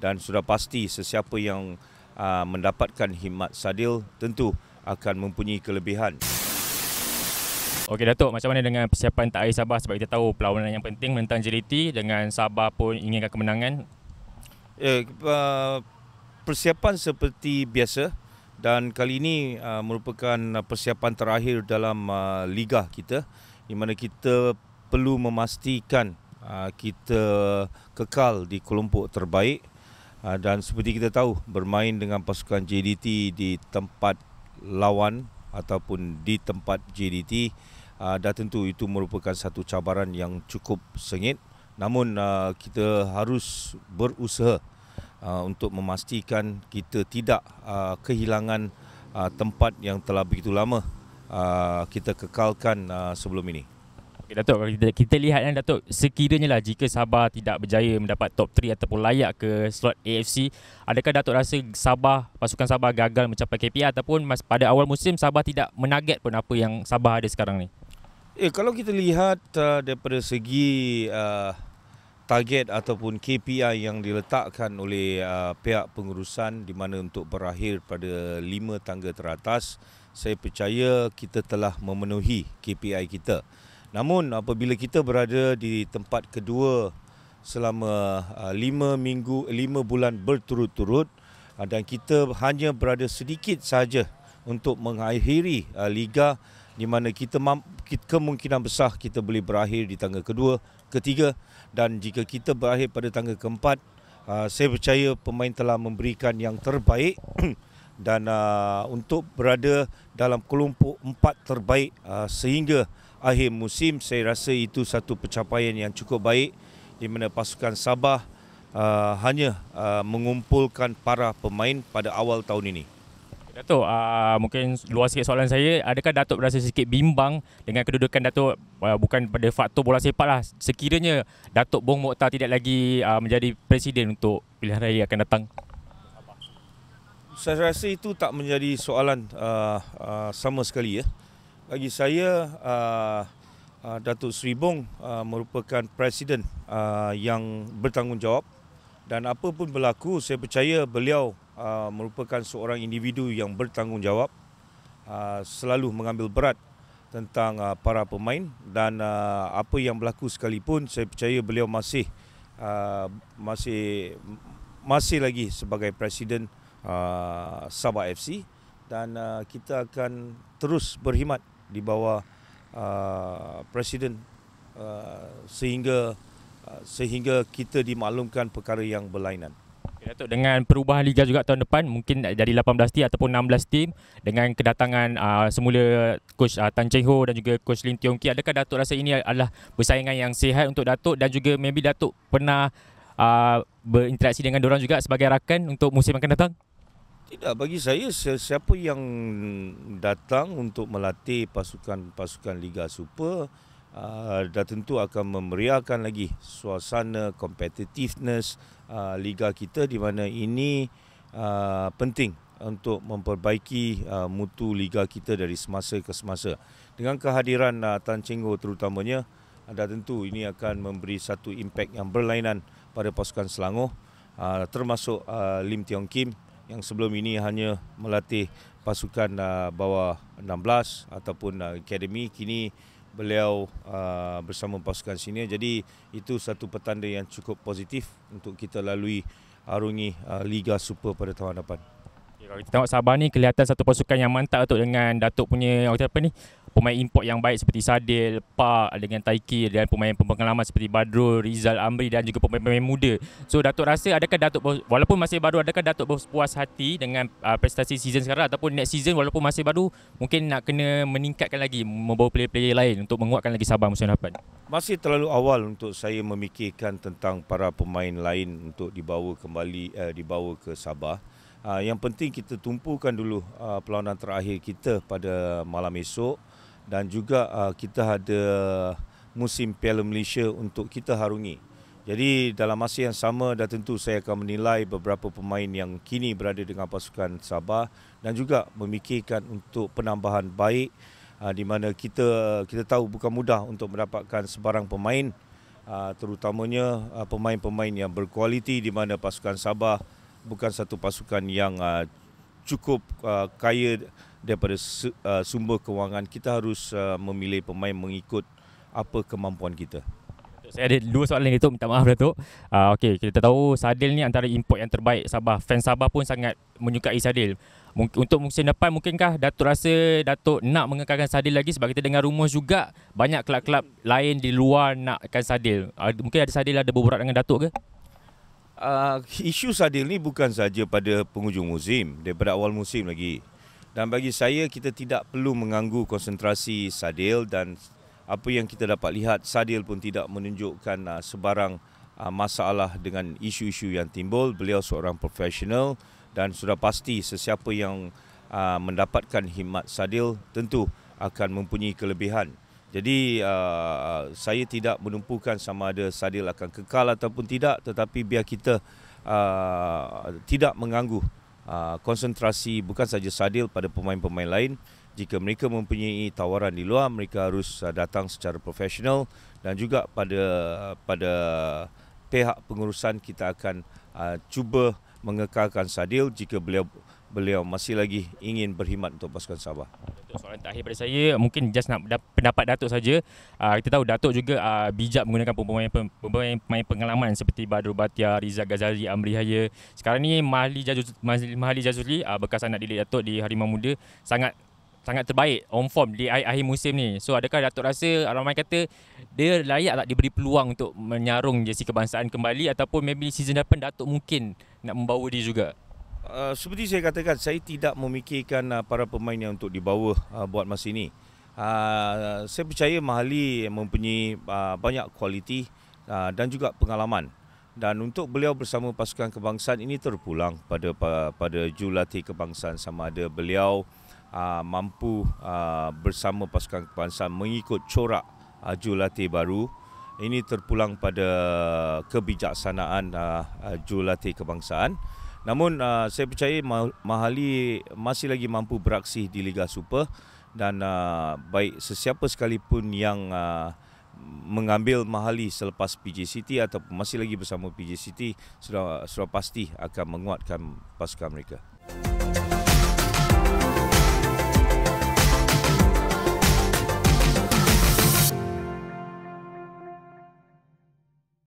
dan sudah pasti sesiapa yang mendapatkan khidmat Sadil tentu akan mempunyai kelebihan. Okey Datuk, macam mana dengan persiapan tak air Sabah, sebab kita tahu perlawanan yang penting menentang JDT dengan Sabah pun inginkan kemenangan? Persiapan seperti biasa, dan kali ini merupakan persiapan terakhir dalam liga kita, di mana kita perlu memastikan kita kekal di kelompok terbaik, dan seperti kita tahu bermain dengan pasukan JDT di tempat lawan ataupun di tempat JDT dah tentu itu merupakan satu cabaran yang cukup sengit. Namun kita harus berusaha untuk memastikan kita tidak kehilangan tempat yang telah begitu lama kita kekalkan sebelum ini. Okay, Datuk, kalau kita lihat Datuk, sekiranya lah jika Sabah tidak berjaya mendapat top 3 ataupun layak ke slot AFC, adakah Datuk rasa pasukan Sabah gagal mencapai KPI ataupun pada awal musim Sabah tidak menarget pun apa yang Sabah ada sekarang ni? Kalau kita lihat daripada segi target ataupun KPI yang diletakkan oleh pihak pengurusan, di mana untuk berakhir pada 5 tangga teratas, saya percaya kita telah memenuhi KPI kita. Namun apabila kita berada di tempat kedua selama 5 bulan berturut-turut dan kita hanya berada sedikit sahaja untuk mengakhiri liga, di mana kemungkinan besar kita boleh berakhir di tangga kedua, ketiga, dan jika kita berakhir pada tangga keempat, saya percaya pemain telah memberikan yang terbaik dan untuk berada dalam kelompok 4 terbaik sehingga akhir musim, saya rasa itu satu pencapaian yang cukup baik, di mana pasukan Sabah hanya mengumpulkan para pemain pada awal tahun ini. Datuk, mungkin luas sikit soalan saya, adakah Datuk berasa sedikit bimbang dengan kedudukan Datuk, bukan pada faktor bola sepak lah, sekiranya Datuk Bong Mokhtar tidak lagi menjadi presiden untuk pilihan raya akan datang? Saya rasa itu tak menjadi soalan sama sekali ya. Bagi saya, Datuk Seri Bong merupakan presiden yang bertanggungjawab, dan apa pun berlaku, saya percaya beliau merupakan seorang individu yang bertanggungjawab, selalu mengambil berat tentang para pemain, dan apa yang berlaku sekalipun, saya percaya beliau masih lagi sebagai presiden Sabah FC, dan kita akan terus berkhidmat di bawah presiden sehingga kita dimaklumkan perkara yang berlainan. Okay, Datuk, dengan perubahan liga juga tahun depan, mungkin dari 18 tim ataupun 16 tim, dengan kedatangan semula coach Tan Cheng Ho dan juga coach Lim Tiong Kee, adakah Datuk rasa ini adalah persaingan yang sihat untuk Datuk, dan juga maybe Datuk pernah berinteraksi dengan diorang juga sebagai rakan untuk musim akan datang? Tidak, bagi saya siapa yang datang untuk melatih pasukan Liga Super dah tentu akan memeriahkan lagi suasana competitiveness liga kita, di mana ini penting untuk memperbaiki mutu liga kita dari semasa ke semasa. Dengan kehadiran Tan Cheng Ho terutamanya, dah tentu ini akan memberi satu impak yang berlainan pada pasukan Selangor, termasuk Lim Tiong Kim yang sebelum ini hanya melatih pasukan bawah 16 ataupun akademi. Kini beliau bersama pasukan senior. Jadi itu satu petanda yang cukup positif untuk kita lalui arungi Liga Super pada tahun depan. Kalau kita tengok Sabah ni kelihatan satu pasukan yang mantap Datuk, dengan Datuk punya pemain import yang baik seperti Sadil, Pak dengan Taiki, dan pemain pengalaman seperti Badrul, Rizal Amri dan juga pemain-pemain muda. So Datuk rasa adakah Datuk, walaupun masih baru, adakah Datuk berpuas hati dengan prestasi season sekarang, ataupun next season walaupun masih baru mungkin nak kena meningkatkan lagi, membawa player-player lain untuk menguatkan lagi Sabah musim depan? Masih terlalu awal untuk saya memikirkan tentang para pemain lain untuk dibawa ke Sabah. Yang penting kita tumpukan dulu perlawanan terakhir kita pada malam esok, dan juga kita ada musim Piala Malaysia untuk kita harungi. Jadi dalam masa yang sama, dah tentu saya akan menilai beberapa pemain yang kini berada dengan pasukan Sabah, dan juga memikirkan untuk penambahan baik, di mana kita tahu bukan mudah untuk mendapatkan sebarang pemain terutamanya pemain-pemain yang berkualiti, di mana pasukan Sabah bukan satu pasukan yang cukup kaya daripada sumber kewangan. Kita harus memilih pemain mengikut apa kemampuan kita. Saya ada dua soalan lagi, Datuk. Minta maaf, Datuk. Okey, kita tahu Sadil ni antara import yang terbaik Sabah. Fans Sabah pun sangat menyukai Sadil. Untuk musim depan, mungkinkah Datuk rasa Datuk nak mengekalkan Sadil lagi? Sebab kita dengar rumours juga banyak kelab-kelab lain di luar nakkan Sadil. Mungkin ada Sadil ada berborak dengan Datuk ke? Isu Sadil ni bukan saja pada penghujung musim, daripada awal musim lagi. Dan bagi saya, kita tidak perlu mengganggu konsentrasi Sadil, dan apa yang kita dapat lihat, Sadil pun tidak menunjukkan sebarang masalah dengan isu-isu yang timbul. Beliau seorang profesional dan sudah pasti sesiapa yang mendapatkan khidmat Sadil tentu akan mempunyai kelebihan. Jadi saya tidak menumpukan sama ada Sadil akan kekal ataupun tidak, tetapi biar kita tidak mengganggu konsentrasi bukan saja Sadil pada pemain-pemain lain. Jika mereka mempunyai tawaran di luar, mereka harus datang secara profesional, dan juga pada pihak pengurusan kita akan cuba mengekalkan Sadil jika beliau masih lagi ingin berkhidmat untuk pasukan Sabah. Soalan terakhir pada saya, mungkin just nak pendapat Datuk saja. Kita tahu Datuk juga bijak menggunakan pemain pengalaman seperti Badrul Batiar, Rizal Ghazali, Amri Haya. Sekarang ni Mahli Jazuli, bekas anak didik Datuk di Harimau Muda, sangat terbaik on form di akhir musim ni. So adakah Datuk rasa, ramai kata dia layak tak diberi peluang untuk menyarung jersey kebangsaan kembali, ataupun maybe season depan Datuk mungkin nak membawa dia juga? Seperti saya katakan, saya tidak memikirkan para pemain yang untuk dibawa buat masa ini. Saya percaya Mahli mempunyai banyak kualiti dan juga pengalaman. Dan untuk beliau bersama pasukan kebangsaan ini terpulang pada jurulatih kebangsaan, sama ada beliau mampu bersama pasukan kebangsaan mengikut corak jurulatih baru. Ini terpulang pada kebijaksanaan jurulatih kebangsaan. Namun saya percaya Mahli masih lagi mampu beraksi di Liga Super, dan baik sesiapa sekalipun yang mengambil Mahli selepas PJ City ataupun masih lagi bersama PJ City sudah pasti akan menguatkan pasukan mereka.